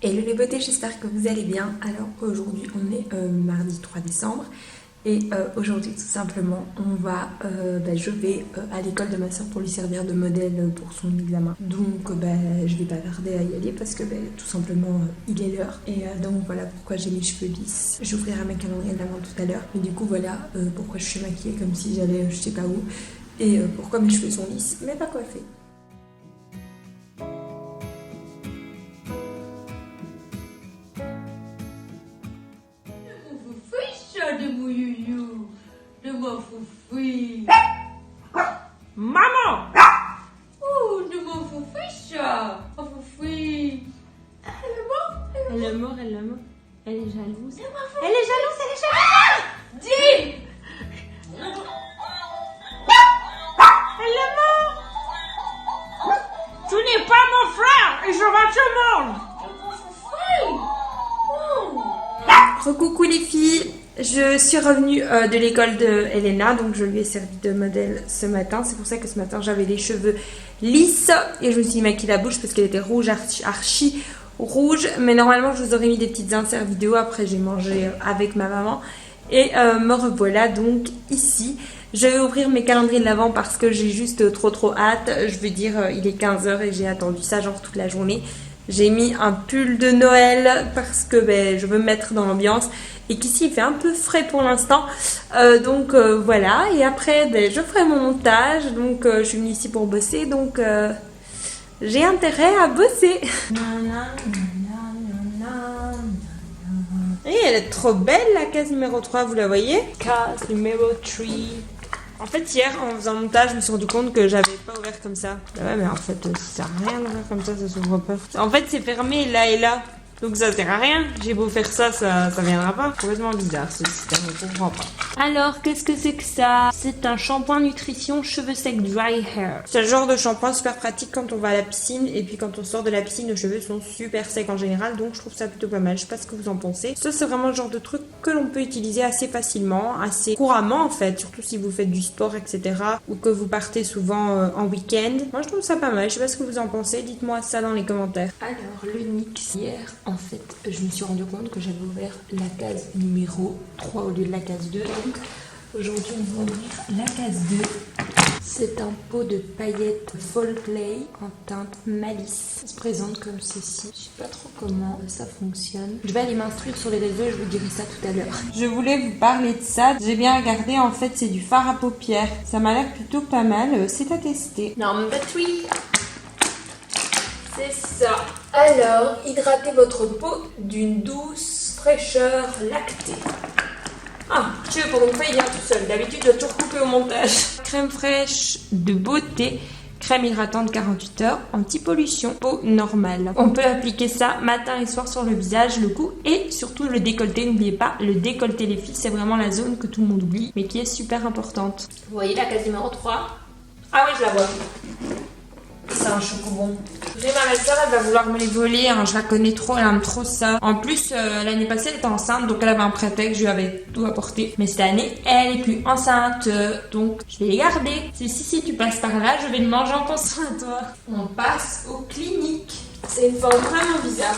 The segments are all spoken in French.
Hello les beautés, j'espère que vous allez bien. Alors aujourd'hui on est mardi 3 décembre et aujourd'hui tout simplement je vais à l'école de ma soeur pour lui servir de modèle pour son examen. Donc je vais pas tarder à y aller parce que tout simplement il est l'heure. Et donc voilà pourquoi j'ai mes cheveux lisses. J'ouvrirai mes calendriers de l'avant tout à l'heure. Mais du coup voilà pourquoi je suis maquillée comme si j'allais je sais pas où. Et pourquoi mes cheveux sont lisses mais pas coiffés. De mon youyou, de mon foufoui. Maman! Oh, de mon foufoui, mon foufoui. Elle est morte. Elle est jalouse. Elle est jalouse. Dis! Elle est morte. Tu n'es pas mon frère et je vais te mordre. Recoucou les filles, je suis revenue de l'école de Elena, donc je lui ai servi de modèle ce matin. C'est pour ça que ce matin j'avais les cheveux lisses et je me suis maquillée la bouche parce qu'elle était rouge, archi rouge. Mais normalement je vous aurais mis des petites inserts vidéo, après j'ai mangé avec ma maman. Et me revoilà donc ici. Je vais ouvrir mes calendriers de l'avant parce que j'ai juste trop hâte. Je veux dire, il est 15h et j'ai attendu ça genre toute la journée. J'ai mis un pull de Noël parce que je veux me mettre dans l'ambiance et qu'ici il fait un peu frais pour l'instant. Donc voilà, et après je ferai mon montage. Donc je suis venue ici pour bosser, donc j'ai intérêt à bosser. Et elle est trop belle la case numéro 3, vous la voyez? Case numéro 3. En fait, hier, en faisant le montage, je me suis rendu compte que j'avais pas ouvert comme ça. Bah ouais, mais en fait, ça sert à rien d'ouvrir comme ça s'ouvre pas. En fait, c'est fermé là et là. Donc ça sert à rien. J'ai beau faire ça, ça viendra pas. Complètement bizarre ce système, je comprends pas. Alors, qu'est-ce que c'est que ça? C'est un shampoing nutrition cheveux secs dry hair. C'est le genre de shampoing super pratique quand on va à la piscine. Et puis quand on sort de la piscine, nos cheveux sont super secs en général. Donc je trouve ça plutôt pas mal. Je sais pas ce que vous en pensez. Ça, c'est vraiment le genre de truc que l'on peut utiliser assez facilement, assez couramment en fait. Surtout si vous faites du sport, etc. Ou que vous partez souvent en week-end. Moi, je trouve ça pas mal. Je sais pas ce que vous en pensez. Dites-moi ça dans les commentaires. Alors, le NYX hier, en fait, je me suis rendu compte que j'avais ouvert la case numéro 3 au lieu de la case 2. Donc aujourd'hui, on va ouvrir la case 2. C'est un pot de paillettes Fall Play en teinte Malice. Ça se présente comme ceci. Je sais pas trop comment ça fonctionne. Je vais aller m'instruire sur les réseaux et je vous dirai ça tout à l'heure. Je voulais vous parler de ça. J'ai bien regardé. En fait, c'est du fard à paupières. Ça m'a l'air plutôt pas mal. C'est à tester. Number 3. C'est ça. Alors, hydratez votre peau d'une douce fraîcheur lactée. Ah, tu veux pour une fois, il vient tout seul. D'habitude, je dois toujours couper au montage. Crème fraîche de beauté, crème hydratante 48 heures, anti-pollution, peau normale. On peut appliquer ça matin et soir sur le visage, le cou et surtout le décolleté. N'oubliez pas, le décolleté, les filles, c'est vraiment la zone que tout le monde oublie, mais qui est super importante. Vous voyez la case numéro 3? Ah oui, je la vois. C'est un chocobon. J'ai ma belle-sœur, elle va vouloir me les voler, hein. Je la connais trop, elle aime trop ça. En plus, l'année passée, elle était enceinte, donc elle avait un prétexte, je lui avais tout apporté. Mais cette année, elle est plus enceinte, donc je vais les garder. Si tu passes par là, je vais le manger en pensant à toi. On passe aux cliniques. C'est une forme vraiment bizarre.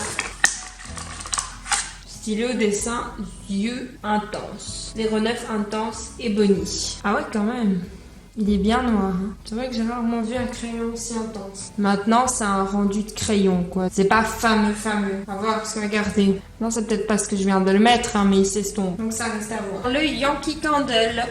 Stylo dessin, yeux intense. 09 intense et Bonnie. Ah ouais, quand même. Il est bien noir. Hein. C'est vrai que j'ai rarement vu un crayon aussi intense. Maintenant, c'est un rendu de crayon, quoi. C'est pas fameux. On va voir, parce que regardez. Non, c'est peut-être parce que je viens de le mettre, hein, mais il s'estompe. Donc ça reste à voir. Le Yankee Candle.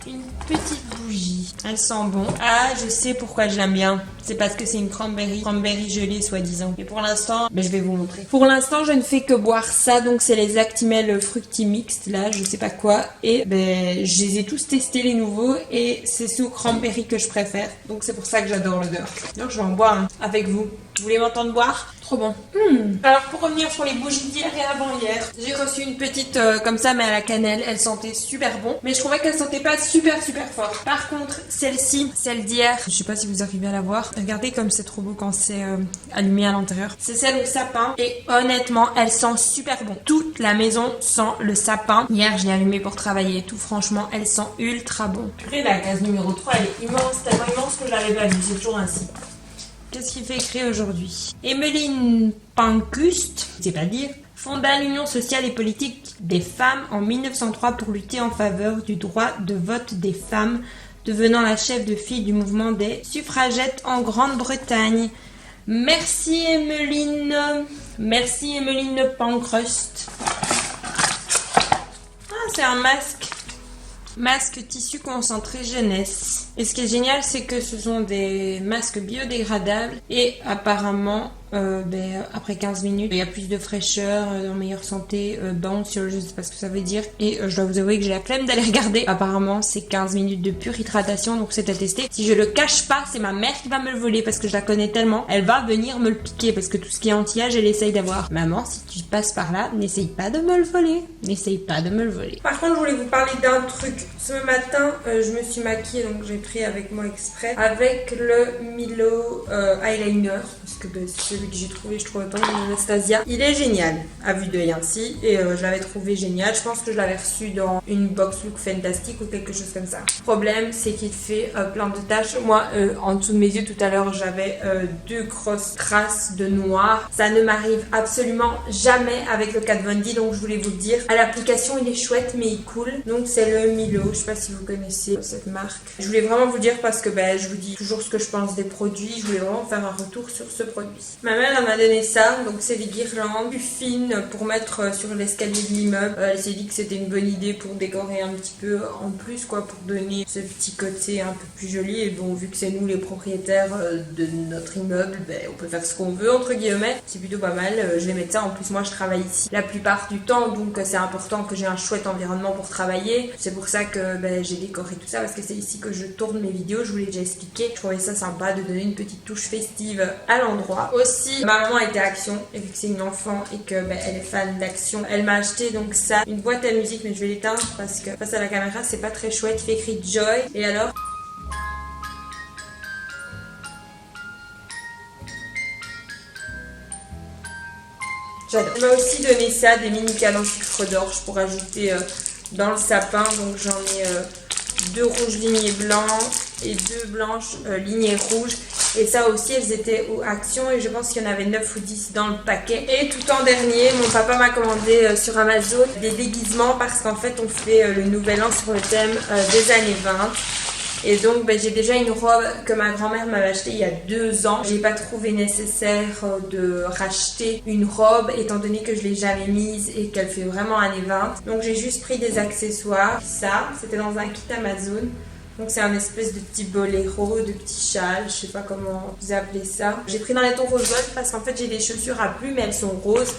Une petite bougie. Elle sent bon. Ah, je sais pourquoi je l'aime bien. C'est parce que c'est une cranberry gelée, soi-disant. Et pour l'instant, je vais vous montrer. Pour l'instant, je ne fais que boire ça. Donc, c'est les Actimel Fructi Mixed, là, je sais pas quoi. Et je les ai tous testés, les nouveaux. Et c'est sous cranberry que je préfère. Donc, c'est pour ça que j'adore l'odeur. Donc, je vais en boire avec vous. Vous voulez m'entendre boire? Trop bon. Alors, pour revenir sur les bougies d'hier et avant-hier, j'ai reçu une petite comme ça, mais à la cannelle. Elle sentait super bon. Mais je trouvais qu'elle sentait pas super fort. Par contre, celle-ci, celle d'hier, je sais pas si vous arrivez à la voir. Regardez comme c'est trop beau quand c'est allumé à l'intérieur. C'est celle au sapin. Et honnêtement, elle sent super bon. Toute la maison sent le sapin. Hier, je l'ai allumée pour travailler et tout. Franchement, elle sent ultra bon. Purée, la case numéro 3, elle est immense. Tellement immense que je l'avais pas vue. C'est toujours ainsi. Qu'est-ce qu'il fait écrire aujourd'hui? Emmeline Pankhurst, je sais pas dire, fonda l'Union sociale et politique des femmes en 1903 pour lutter en faveur du droit de vote des femmes, devenant la chef de file du mouvement des suffragettes en Grande-Bretagne. Merci Emmeline. Merci Emmeline Pankhurst. Ah, c'est un masque. Masque tissu concentré jeunesse. Et ce qui est génial, c'est que ce sont des masques biodégradables et apparemment, après 15 minutes, il y a plus de fraîcheur, en meilleure santé, bounce, je sais pas ce que ça veut dire. Et je dois vous avouer que j'ai la flemme d'aller regarder. Apparemment, c'est 15 minutes de pure hydratation, donc c'est à tester. Si je le cache pas, c'est ma mère qui va me le voler parce que je la connais tellement. Elle va venir me le piquer parce que tout ce qui est anti-âge, elle essaye d'avoir. Maman, si tu passes par là, n'essaye pas de me le voler. N'essaye pas de me le voler. Par contre, je voulais vous parler d'un truc. Ce matin, je me suis maquillée, donc j'ai pris avec moi exprès, avec le Milo eyeliner, parce que c'est celui que j'ai trouvé, je trouve autant de Anastasia. Il est génial, à vue d'œil ainsi, et je l'avais trouvé génial. Je pense que je l'avais reçu dans une box look fantastique ou quelque chose comme ça. Le problème, c'est qu'il fait plein de taches. Moi, en dessous de mes yeux, tout à l'heure, j'avais 2 grosses traces de noir. Ça ne m'arrive absolument jamais avec le Kat Von D, donc je voulais vous le dire. À l'application, il est chouette, mais il coule. Donc c'est le Milo, je sais pas si vous connaissez cette marque. Je voulais vraiment vous le dire parce que je vous dis toujours ce que je pense des produits. Je voulais vraiment faire un retour sur ce produit. Ma mère elle m'a donné ça, donc c'est des guirlandes plus fines pour mettre sur l'escalier de l'immeuble. Elle s'est dit que c'était une bonne idée pour décorer un petit peu en plus, quoi, pour donner ce petit côté un peu plus joli. Et bon, vu que c'est nous les propriétaires de notre immeuble, on peut faire ce qu'on veut entre guillemets. C'est plutôt pas mal. Je vais mettre ça. En plus, moi je travaille ici la plupart du temps, donc c'est important que j'ai un chouette environnement pour travailler. C'est pour ça que j'ai décoré tout ça, parce que c'est ici que je tourne mes vidéos. Je vous l'ai déjà expliqué. Je trouvais ça sympa de donner une petite touche festive à l'endroit. Aussi, ma maman était à Action, et vu que c'est une enfant et que elle est fan d'Action, elle m'a acheté donc ça, une boîte à musique, mais je vais l'éteindre parce que face à la caméra c'est pas très chouette. Il fait écrit Joy, et alors j'adore. Elle m'a aussi donné ça, des mini canons sucre d'orge pour ajouter dans le sapin. Donc j'en ai 2 rouges lignés blancs et 2 blanches lignées rouges. Et ça aussi, elles étaient aux Action, et je pense qu'il y en avait 9 ou 10 dans le paquet. Et tout en dernier, mon papa m'a commandé sur Amazon des déguisements, parce qu'en fait on fait le nouvel an sur le thème des années 20. Et donc j'ai déjà une robe que ma grand-mère m'avait achetée il y a 2 ans. J'ai pas trouvé nécessaire de racheter une robe étant donné que je l'ai jamais mise et qu'elle fait vraiment années 20. Donc j'ai juste pris des accessoires. Ça, c'était dans un kit Amazon. Donc c'est un espèce de petit boléro, de petit châle, je sais pas comment vous appelez ça. J'ai pris dans les tons rose gold parce qu'en fait j'ai des chaussures à plumes mais elles sont roses.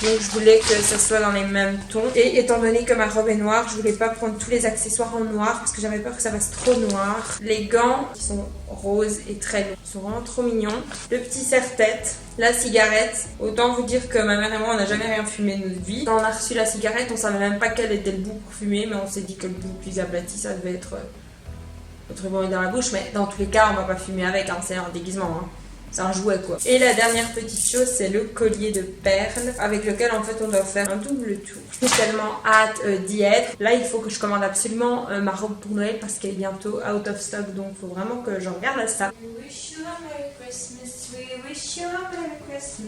Donc je voulais que ça soit dans les mêmes tons. Et étant donné que ma robe est noire, je voulais pas prendre tous les accessoires en noir parce que j'avais peur que ça fasse trop noir. Les gants qui sont roses et très longs, ils sont vraiment trop mignons. Le petit serre-tête, la cigarette. Autant vous dire que ma mère et moi on n'a jamais rien fumé de notre vie. Quand on a reçu la cigarette, on savait même pas quel était le bout pour fumer, mais on s'est dit que le bout plus aplati ça devait être notre ruban est dans la bouche, mais dans tous les cas on va pas fumer avec, c'est un déguisement, c'est un jouet quoi. Et la dernière petite chose, c'est le collier de perles avec lequel en fait on doit faire un double tour. J'ai tellement hâte d'y être. Là il faut que je commande absolument ma robe pour Noël parce qu'elle est bientôt out of stock, donc il faut vraiment que je regarde ça.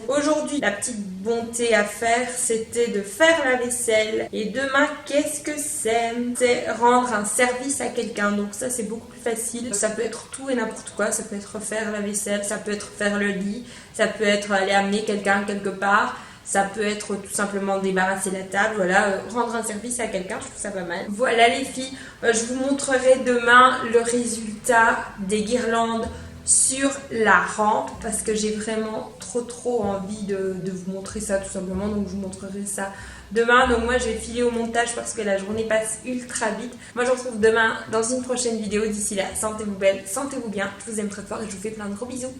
Aujourd'hui, la petite bonté à faire, c'était de faire la vaisselle. Et demain, qu'est-ce que c'est rendre un service à quelqu'un. Donc ça, c'est beaucoup plus facile. Ça peut être tout et n'importe quoi. Ça peut être faire la vaisselle, ça peut être faire le lit, ça peut être aller amener quelqu'un quelque part. Ça peut être tout simplement débarrasser la table, voilà, rendre un service à quelqu'un, je trouve ça pas mal. Voilà les filles, je vous montrerai demain le résultat des guirlandes sur la rampe parce que j'ai vraiment trop envie de vous montrer ça tout simplement, donc je vous montrerai ça demain. Donc moi je vais filer au montage parce que la journée passe ultra vite. Moi je vous retrouve demain dans une prochaine vidéo. D'ici là, sentez-vous belle, sentez-vous bien, je vous aime très fort et je vous fais plein de gros bisous.